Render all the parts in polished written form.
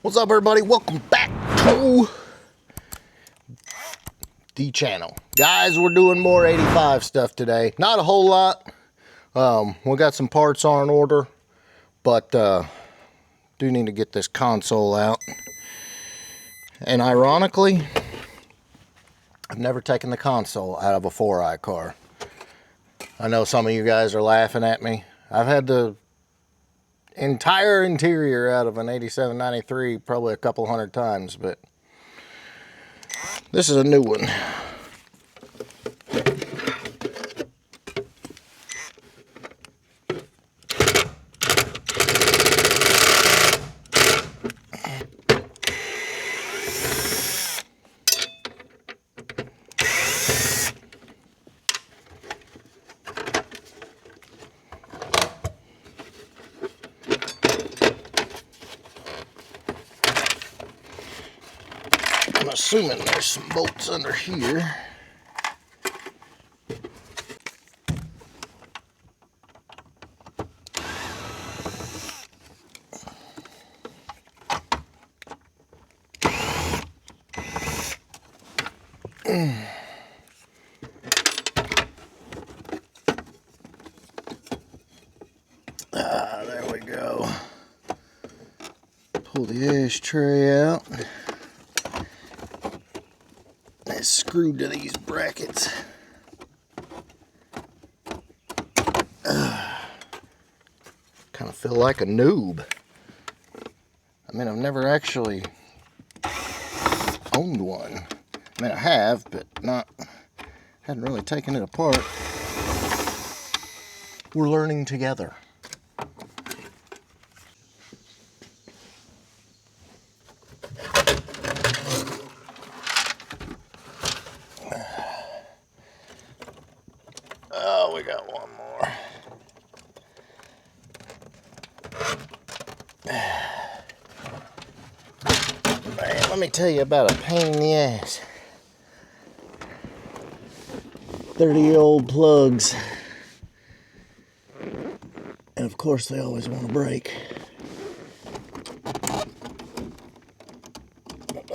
What's up, everybody? Welcome back to the channel. Guys, we're doing more 85 stuff today. Not a whole lot. We got some parts on order, but do need to get this console out. And ironically, I've never taken the console out of a 4i car. I know some of you guys are laughing at me. I've had the entire interior out of an 8793 probably a couple hundred times, but this is a new one. I'm assuming there's some bolts under here. There we go. Pull the ashtray out. It's screwed to these brackets. Kind of feel like a noob. I mean, I've never actually owned one. I mean, I have, but hadn't really taken it apart. We're learning together. Oh, we got one more. Man, let me tell you about a pain in the ass. 30-year-old plugs. And of course they always want to break.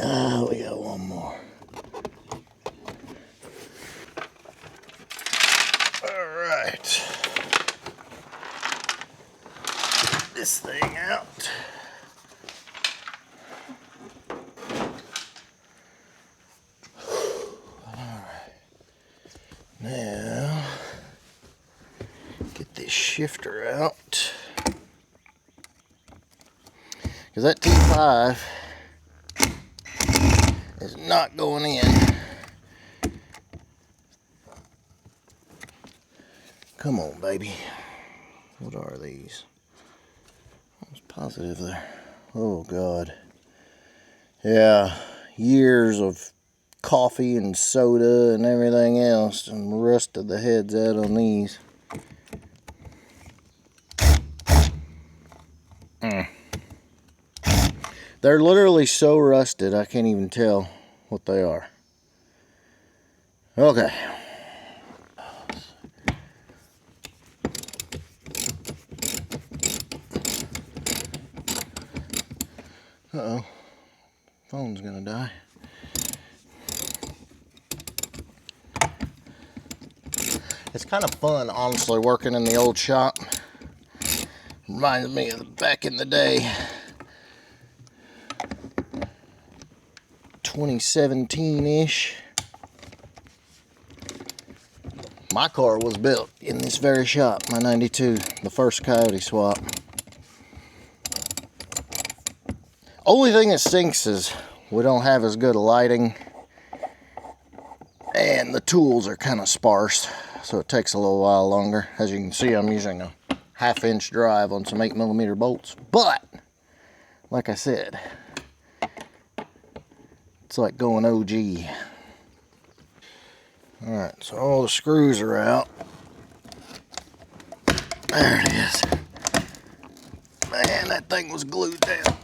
Ah, we got one more. Alright. Get this thing out. Now, get this shifter out, because that T5 is not going in. Come on, baby. What are these? I was positive there. Oh, God. Yeah, years of coffee and soda and everything else and rusted the heads out on these. They're literally so rusted I can't even tell what they are. Okay. Uh-oh. Phone's gonna die. It's kind of fun, honestly, working in the old shop. Reminds me of back in the day. 2017-ish. My car was built in this very shop, my 92, the first Coyote swap. Only thing that stinks is we don't have as good a lighting, and the tools are kind of sparse. So it takes a little while longer. As you can see, I'm using a 1/2-inch drive on some 8mm bolts. But, like I said, it's like going OG. Alright, so all the screws are out. There it is. Man, that thing was glued down.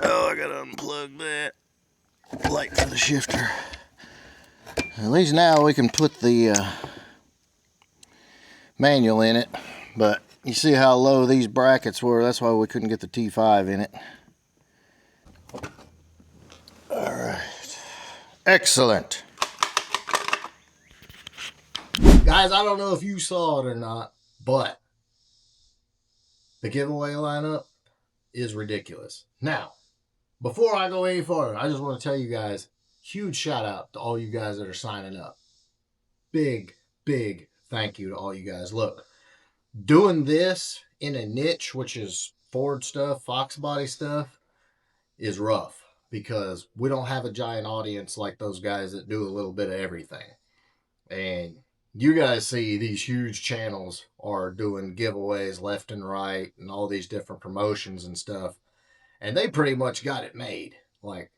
Oh, I gotta unplug that. Light for the shifter. At least now we can put the manual in it, but you see how low these brackets were. That's why we couldn't get the T5 in it. All right, excellent. Guys, I don't know if you saw it or not, but the giveaway lineup is ridiculous. Now, before I go any further, I just want to tell you guys, huge shout out to all you guys that are signing up. Big, big thank you to all you guys. Look, doing this in a niche, which is Ford stuff, Fox body stuff, is rough because we don't have a giant audience like those guys that do a little bit of everything. And you guys see these huge channels are doing giveaways left and right and all these different promotions and stuff. And they pretty much got it made. Like,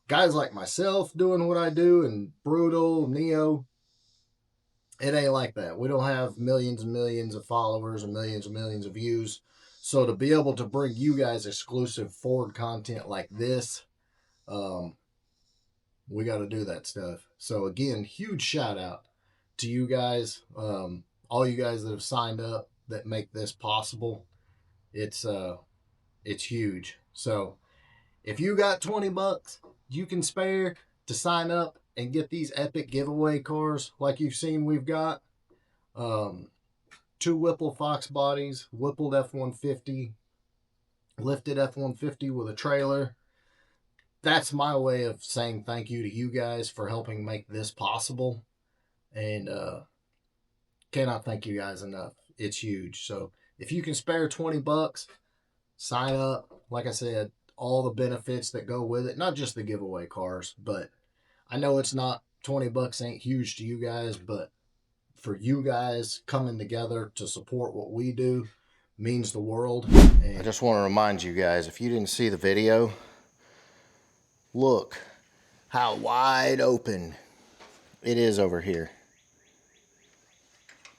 guys like myself doing what I do and Brutal, Neo, it ain't like that. We don't have millions and millions of followers and millions of views. So to be able to bring you guys exclusive Ford content like this, we got to do that stuff. So again, huge shout out to you guys, all you guys that have signed up that make this possible. It's huge. So if you got 20 bucks you can spare to sign up and get these epic giveaway cars like you've seen we've got, 2 Whipple Fox bodies, Whippled F150, lifted F150 with a trailer. That's my way of saying thank you to you guys for helping make this possible. And cannot thank you guys enough. It's huge. So if you can spare 20 bucks, sign up. Like I said, all the benefits that go with it, not just the giveaway cars, but I know it's not, 20 bucks ain't huge to you guys, but for you guys coming together to support what we do means the world. And I just want to remind you guys, if you didn't see the video, look how wide open it is over here.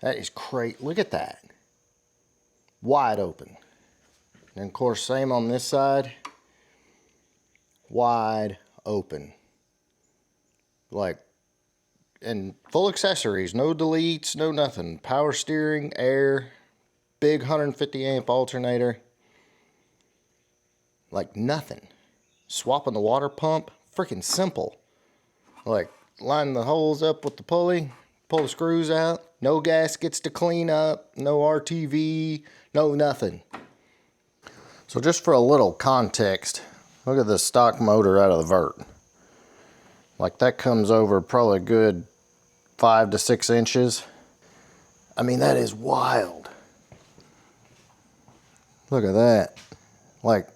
That is great. Look at that. Wide open. And of course, same on this side. Wide open. Like, and full accessories. No deletes, no nothing. Power steering, air, big 150 amp alternator. Like nothing. Swapping the water pump. Freaking simple. Like, line the holes up with the pulley. Pull the screws out. No gaskets to clean up. No RTV. No nothing. So just for a little context, look at the stock motor out of the vert. Like, that comes over probably a good 5 to 6 inches. I mean, that is wild. Look at that. Like,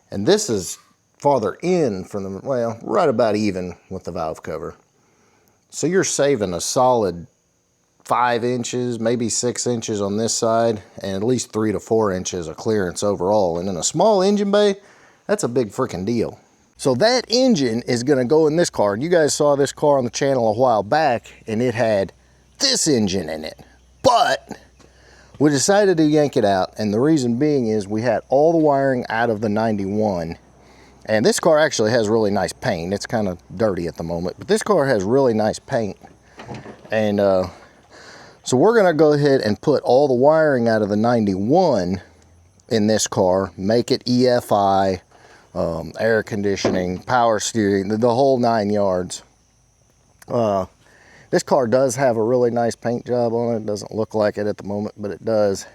and this is farther in from the, well, right about even with the valve cover. So you're saving a solid 5 inches, maybe 6 inches on this side, and at least 3 to 4 inches of clearance overall. And in a small engine bay, that's a big freaking deal. So that engine is gonna go in this car. And you guys saw this car on the channel a while back, and it had this engine in it. But we decided to yank it out, and the reason being is we had all the wiring out of the 91. And this car actually has really nice paint. It's kind of dirty at the moment, but this car has really nice paint. And so we're gonna go ahead and put all the wiring out of the 91 in this car, make it EFI, air conditioning, power steering, the whole 9 yards. This car does have a really nice paint job on it. It doesn't look like it at the moment, but it does.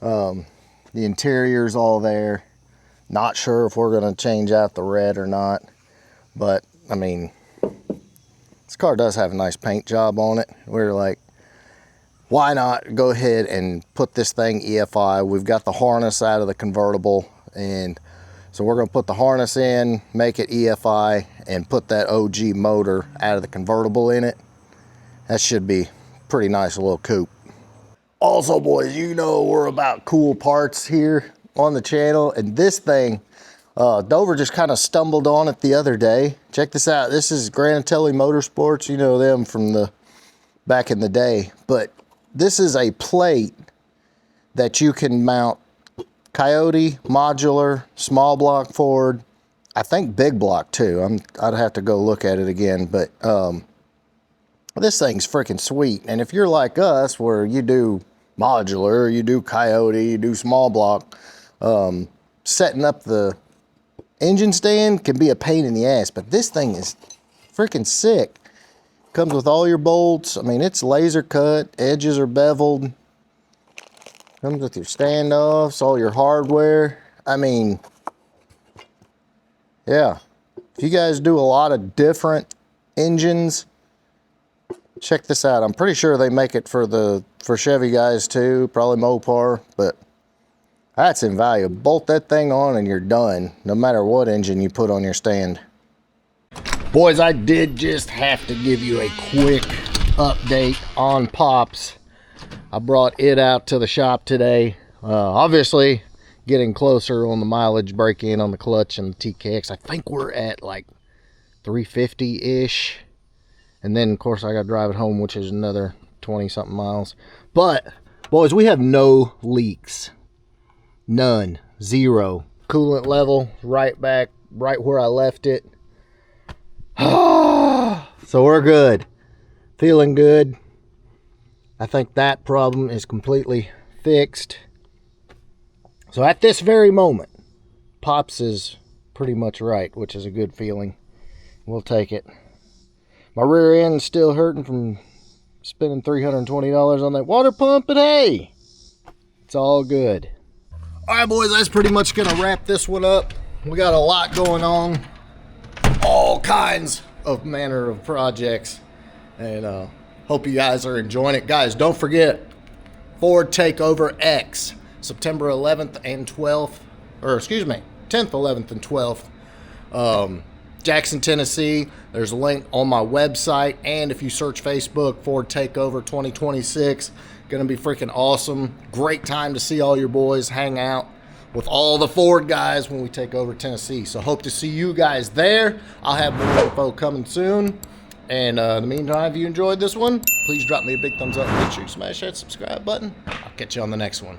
The interior's all there. Not sure if we're gonna change out the red or not, but I mean, this car does have a nice paint job on it. We're like, why not go ahead and put this thing EFI? We've got the harness out of the convertible, and so we're gonna put the harness in, make it EFI, and put that OG motor out of the convertible in it. That should be pretty nice little coupe. Also, boys, you know we're about cool parts here on the channel, and this thing, Dover just kind of stumbled on it the other day. Check this out. This is Granatelli Motorsports. You know them from the back in the day, but this is a plate that you can mount Coyote, modular, small block Ford, I think big block too. I'd have to go look at it again, but This thing's freaking sweet. And if you're like us, where you do modular, you do Coyote, you do small block, setting up the engine stand can be a pain in the ass, but this thing is freaking sick. Comes with all your bolts. I mean, it's laser cut, edges are beveled. Comes with your standoffs, all your hardware. I mean, yeah. If you guys do a lot of different engines, check this out. I'm pretty sure they make it for Chevy guys too, probably Mopar, but that's invaluable. Bolt that thing on and you're done, no matter what engine you put on your stand. Boys, I did just have to give you a quick update on Pops. I brought it out to the shop today. Obviously, getting closer on the mileage break-in on the clutch and the TKX. I think we're at like 350-ish. And then, of course, I got to drive it home, which is another 20-something miles. But, boys, we have no leaks. None. Zero. Coolant level right back, right where I left it. So we're good. Feeling good. I think that problem is completely fixed. So at this very moment, Pops is pretty much right, which is a good feeling. We'll take it. My rear end's still hurting from spending $320 on that water pump, but hey, it's all good. All right, boys, that's pretty much gonna wrap this one up. We got a lot going on, all kinds of manner of projects, and hope you guys are enjoying it. Guys, don't forget Ford Takeover X, September 11th and 12th, or excuse me, 10th, 11th, and 12th. Jackson, Tennessee. There's a link on my website, and if you search Facebook, Ford Takeover 2026, gonna be freaking awesome. Great time to see all your boys, hang out with all the Ford guys when we take over Tennessee. So hope to see you guys there. I'll have more info coming soon. And in the meantime, if you enjoyed this one, please drop me a big thumbs up. Make sure you smash that subscribe button. I'll catch you on the next one.